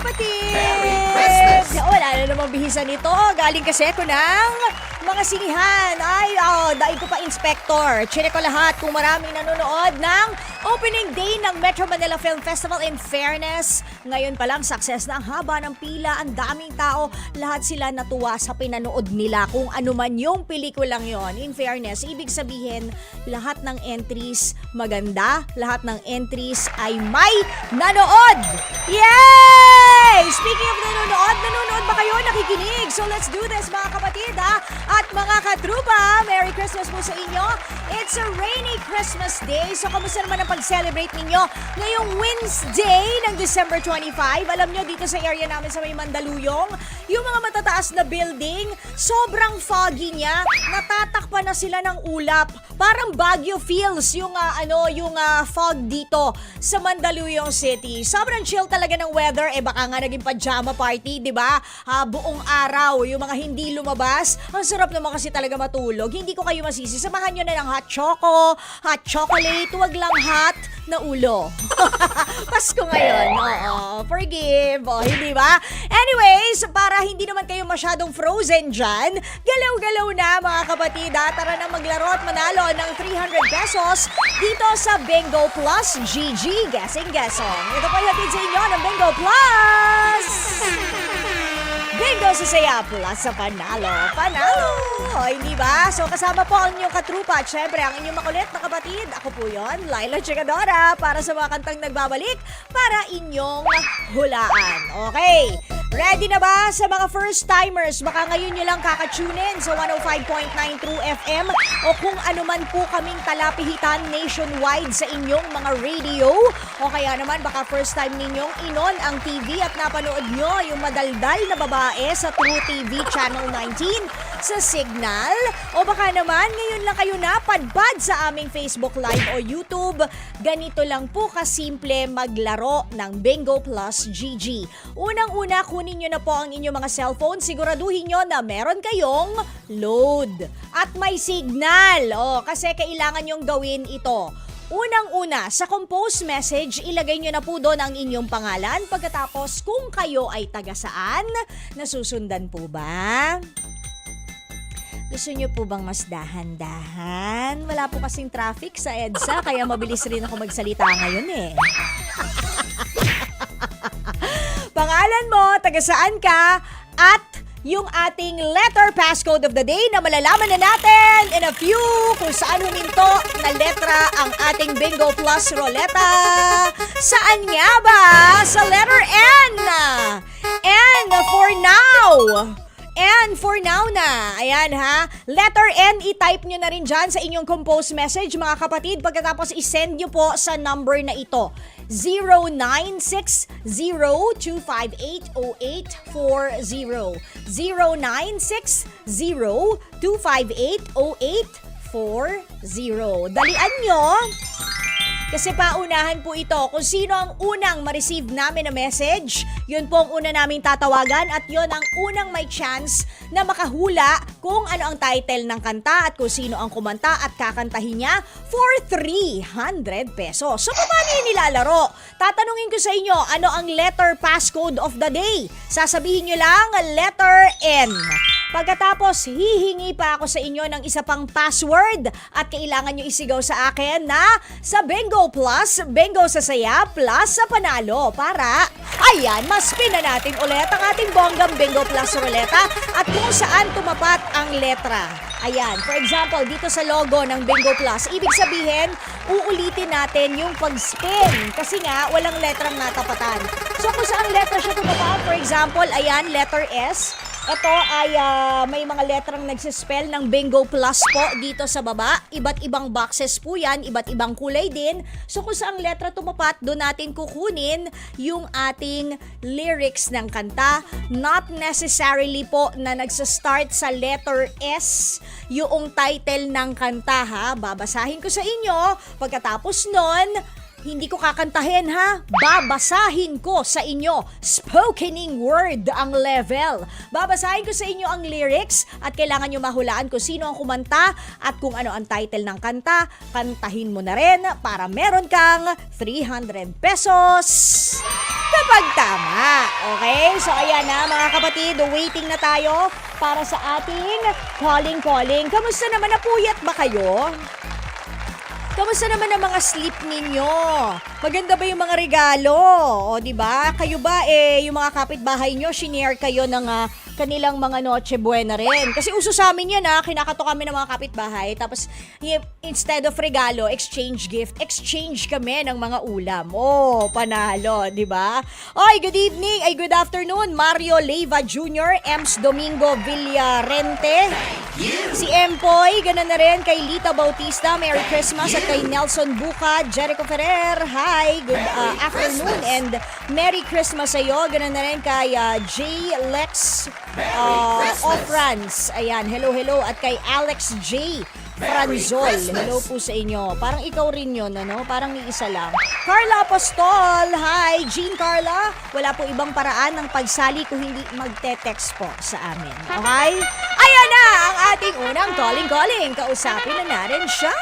kapatid! Merry Christmas! Wala na namang bihisan nito. Galing kasi ako ng mga sinihan. Daig ko pa inspector. Check ko lahat kung maraming nanonood ng opening day ng Metro Manila Film Festival. In fairness, ngayon pa lang success na ang haba ng pila, ang daming tao. Lahat sila natuwa sa pinanood nila kung ano man yung pelikulang yon. In fairness, ibig sabihin, lahat ng entries maganda, lahat ng entries ay may nanood. Yay! Speaking of nanonood ba kayo? Nakikinig? So let's do this mga kapatid at mga katrupa. Merry Christmas po sa inyo. It's a rainy Christmas day. So kamusta naman ang pag-celebrate ninyo ngayong Wednesday ng December 25? Alam nyo, dito sa area namin sa may Mandaluyong, yung mga matataas na building, sobrang foggy niya. Natatakpan na sila ng ulap. Parang Baguio feels yung fog dito sa Mandaluyong City. Sobrang chill talaga ng weather. Baka nga naging pajama party, di ba? Buong araw, yung mga hindi lumabas. Ang sarap naman kasi talaga matulog. Hindi ko kayo masisi. Samahan nyo na ng hot chocolate, wag lang hot na ulo. Pasko ngayon. Oo, forgive. Hindi ba? Anyways, para hindi naman kayo masyadong frozen dyan, galaw-galaw na mga kapatid. Tara na maglaro at manalo ng 300 pesos dito sa Bingo Plus GG Guessing-Guessong. Ito po yung hatid sa inyo ng Bingo Plus! Bingo sa saya plus sa panalo. Hindi ba? So kasama po ang inyong katrupa at syempre ang inyong makulit na kapatid. Ako po yon, Laila Chikadora, para sa mga kantang nagbabalik para inyong hulaan. Okay, ready na ba sa mga first timers? Baka ngayon nyo lang kakatunin sa 105.9 True FM o kung ano man po kaming talapihitan nationwide sa inyong mga radio. O kaya naman baka first time ninyong inon ang TV at napanood nyo yung madaldal na babae sa True TV Channel 19 sa Signal. O baka naman ngayon lang kayo napadpad sa aming Facebook Live o YouTube. Ganito lang po kasimple maglaro ng Bingo Plus GG. Unang-una, kunin nyo na po ang inyong mga cellphone. Siguraduhin nyo na meron kayong load at may signal. Kasi kailangan nyong gawin ito. Unang-una, sa compose message, ilagay nyo na po doon ang inyong pangalan. Pagkatapos, kung kayo ay taga saan, nasusundan po ba? Gusto nyo po bang mas dahan-dahan? Wala po kasing traffic sa EDSA, kaya mabilis rin ako magsalita ngayon eh. Pangalan mo, taga saan ka, at yung ating letter passcode of the day na malalaman na natin in a few kung saan huminto na letra ang ating Bingo Plus Roleta. Saan nga ba? Sa letter N. N for now. N for now na. Ayan ha. Letter N, i-type nyo na rin dyan sa inyong compose message mga kapatid. Pagkatapos isend nyo po sa number na ito. 0960-258-0840. 0960-258-0840. Dalian nyo. Kasi paunahan po ito. Kung sino ang unang ma-receive namin na message, yun po ang una naming tatawagan at yun ang unang may chance na makahula kung ano ang title ng kanta at kung sino ang kumanta at kakantahin niya for 300 pesos. So, paano yung nilalaro? Tatanungin ko sa inyo, ano ang letter passcode of the day? Sasabihin nyo lang, letter N. Pagkatapos, hihingi pa ako sa inyo ng isa pang password at kailangan nyo isigaw sa akin na sa Bingo Plus, Bingo sa saya, plus sa panalo para, ayan, maspin na natin ulit ang ating bonggang Bingo Plus Roleta at kung saan tumapat ang letra. Ayan, for example, dito sa logo ng Bingo Plus, ibig sabihin, uulitin natin yung pag-spin kasi nga, walang letrang natapatan. So kung saan letra siya tumapat, for example, ayan, letter S. Ito ay may mga letrang nagsispell ng Bingo Plus po dito sa baba. Iba't ibang boxes po yan, iba't ibang kulay din. So kung saan letra tumapat, doon natin kukunin yung ating lyrics ng kanta. Not necessarily po na nagsastart sa letter S yung title ng kanta ha. Babasahin ko sa inyo. Pagkatapos nun, hindi ko kakantahin ha, babasahin ko sa inyo. Spokening word ang level. Babasahin ko sa inyo ang lyrics at kailangan nyo mahulaan kung sino ang kumanta at kung ano ang title ng kanta. Kantahin mo na rin para meron kang 300 pesos. mapagtama. Okay? So ayan na mga kapatid, waiting na tayo para sa ating calling. Kamusta naman, napuyat ba kayo? Kamusta naman ang mga sleep ninyo? Maganda ba yung mga regalo? O di ba? Kayo ba yung mga kapitbahay nyo, shinare kayo ng kanilang mga Noche Buena rin. Kasi uso sa amin yan kinakato kami ng mga kapitbahay. Tapos instead of regalo, exchange gift, exchange kami ng mga ulam. Oh, panalo, di ba? Oy, good evening, good afternoon, Mario Leiva Jr., Ems Domingo Villarente, si Empoy, ganun na rin kay Lita Bautista, Merry Christmas, at kay Nelson Buca, Jericho Ferrer, hi, good afternoon, and Merry Christmas sa iyo. Ganun na rin kay J. Lex Ofrans, ayan, hello, at kay Alex J. Franzol, hello po sa inyo. Parang ikaw rin yun, Parang iisa lang. Carla Apostol, hi. Jean Carla, wala po ibang paraan ng pagsali kung hindi magte-text po sa amin. Okay? Ayan na ang ating unang calling. Kausapin na natin siya.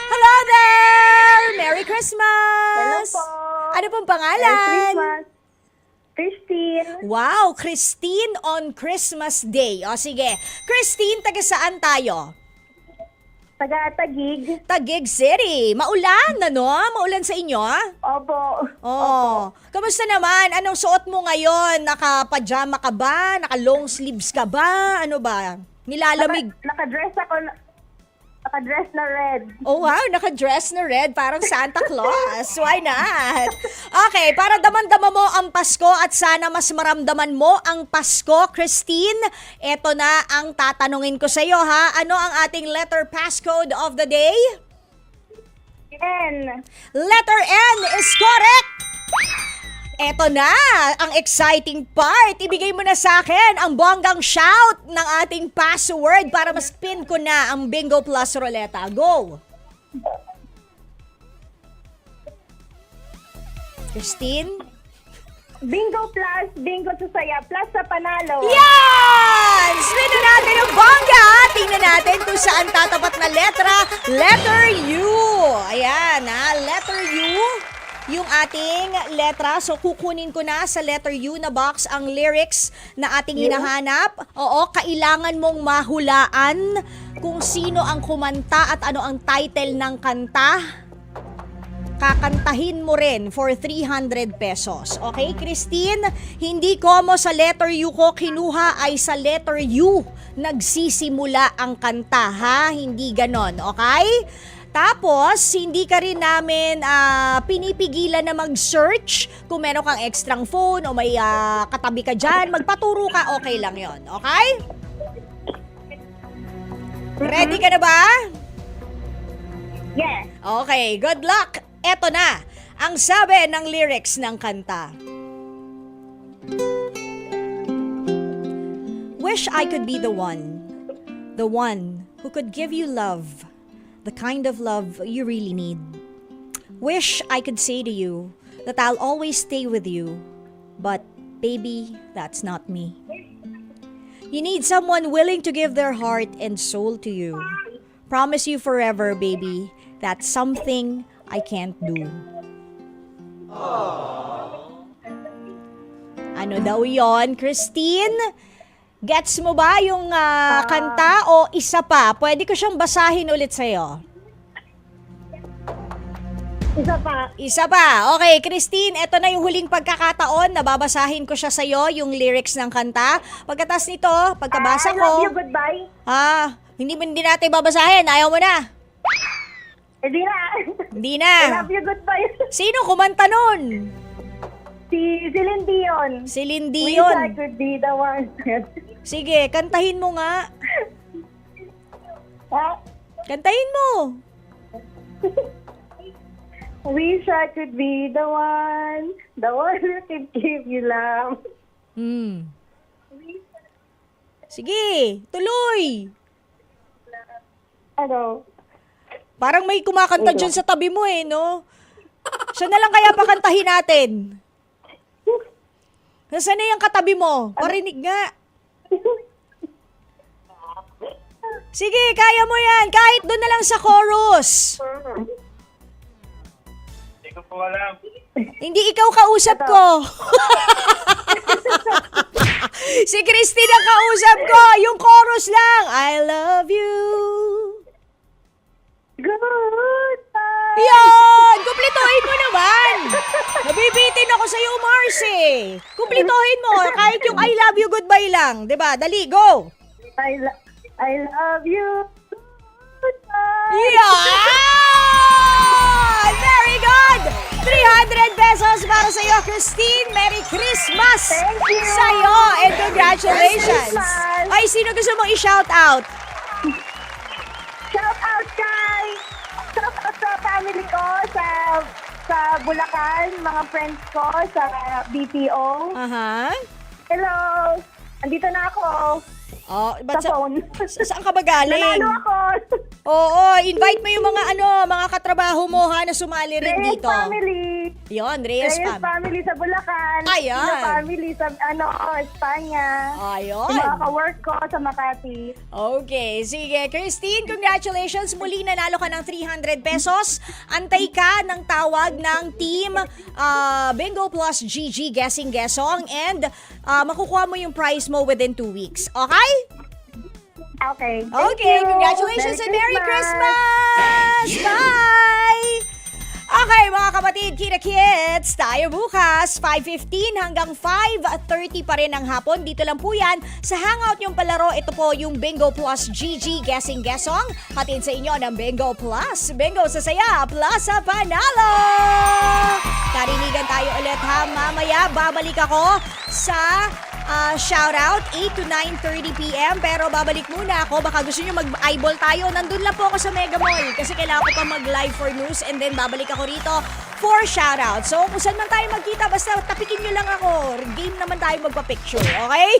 Hello there! Merry Christmas! Hello po! Ano pong pangalan? Merry Christmas! Christine! Wow, Christine on Christmas Day. O sige, Christine, taga saan tayo? Taga-Tagig. Taguig City. Maulan, Maulan sa inyo, Opo. Oh. Kamusta naman? Anong suot mo ngayon? Naka-pajama ka ba? Naka-long sleeves ka ba? Ano ba? Nilalamig. Naka-dress ako. Naka-dress na red. Oh wow, naka-dress na red, parang Santa Claus. Why not? Okay, para daman-dama mo ang Pasko at sana mas maramdaman mo ang Pasko, Christine, eto na ang tatanungin ko sa iyo, ha? Ano ang ating letter passcode of the day? N. Letter N is correct! Eto na, ang exciting part. Ibigay mo na sa akin ang bonggang shout ng ating password para ma-spin ko na ang Bingo Plus Ruleta. Go! Christine? Bingo plus, bingo sa saya, plus sa panalo. Yan! Spin na natin ang bongga! Tingnan natin kung saan tatapat na letra. Letter U. Ayan, letter U. Yung ating letra. So, kukunin ko na sa letter U na box ang lyrics na ating hinahanap. Oo, kailangan mong mahulaan kung sino ang kumanta at ano ang title ng kanta. Kakantahin mo rin for 300 pesos. Okay, Christine? Hindi ko mo sa letter U ko kinuha ay sa letter U nagsisimula ang kanta, ha? Hindi ganon, okay? Tapos, hindi ka rin namin pinipigilan na mag-search. Kung meron kang extrang phone o may katabi ka dyan, magpaturo ka, okay lang yon, okay? Ready ka na ba? Yes. Okay, good luck. Eto na, ang sabi ng lyrics ng kanta. Wish I could be the one who could give you love, the kind of love you really need. Wish I could say to you that I'll always stay with you, but baby, that's not me. You need someone willing to give their heart and soul to you. Promise you forever, baby, that's something I can't do. Ano daw yon, Christine? Gets mo ba yung kanta o isa pa? Pwede ko siyang basahin ulit sa'yo. Isa pa. Isa pa. Okay, Christine, eto na yung huling pagkakataon na babasahin ko siya sa'yo, yung lyrics ng kanta. Pagkatas nito, pagkabasa I love ko... you, goodbye. Hindi natin babasahin. Ayaw mo na. Hindi na. Hindi I na. love you, goodbye. Sino kumanta nun? Si Celine Dion. Celine Wish I Dion. could be the one. Sige, kantahin mo nga. Ha? Kantahin mo. Wish I could be the one who could give you love. Sige, tuloy. Ano? Parang may kumakanta dyan sa tabi mo no? Siya na lang kaya pakantahin natin. Nasaan na yung katabi mo? Parinig nga. Sige, kaya mo yan. Kahit doon na lang sa chorus. Hindi ko po alam. Hindi ikaw kausap Ito. ko. Si Christine ang kausap ko. Yung chorus lang. I love you. Goodbye. Yan! Kumplituhin mo naman! Nabibitin ako sa'yo, Marcy. Kumplituhin mo. Kahit yung I love you, goodbye lang. 'Di ba? Dali, go! I love you. Goodbye. Yan! Very good! 300 pesos para sa'yo, Christine. Merry Christmas! Thank you. Sa'yo and congratulations! Merry Christmas. Ay, sino gusto mong i-shout out? Shout out sa family ko sa Bulacan, mga friends ko sa BPO. Aha. Hello. Andito na ako Oh, ba't sa phone. saan ka ba galing? Nanalo ako. Oo, invite mo yung mga katrabaho mo ha na sumali rin Reyes dito. family. Yon, Reyes Reyes fam. family sa Bulacan. Ayan. Sino family sa Espanya. Ayun. Yung mga ka-work ko sa Makati. Okay, sige. Christine, congratulations. Muli nanalo ka ng 300 pesos. Antay ka ng tawag ng team Bingo Plus GG Guessing Guessong and makukuha mo yung prize mo within 2 weeks. Okay? Okay. Thank Okay, you. congratulations and Merry Christmas! Bye! Okay, mga kapatid, kita-kits, tayo bukas, 5:15 hanggang 5:30 pa rin ang hapon. Dito lang po yan sa Hangout yung palaro. Ito po yung Bingo Plus GG Guessing Guessong. Hatid sa inyo ng Bingo Plus. Bingo sa saya, plus sa panalo! Karinigan tayo ulit ha. Mamaya, babalik ako sa shoutout 8 to 9:30 p.m. Pero babalik muna ako. Baka gusto nyo mag-eyeball tayo. Nandun lang po ako sa Mega Mall kasi kailangan ko pa mag-live for news and then babalik ako rito for shoutout. So kung saan man tayo magkita, basta tapikin nyo lang ako. Game naman tayo magpa-picture, okay?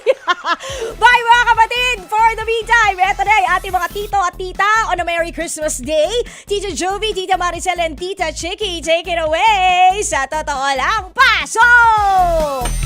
Bye mga kapatid! For the meantime, eto na yung ating mga tito at tita on a Merry Christmas Day. Tita Jovi, Tita Maricel, and Tita Chicky, take it away! Sa totoo lang, pasok!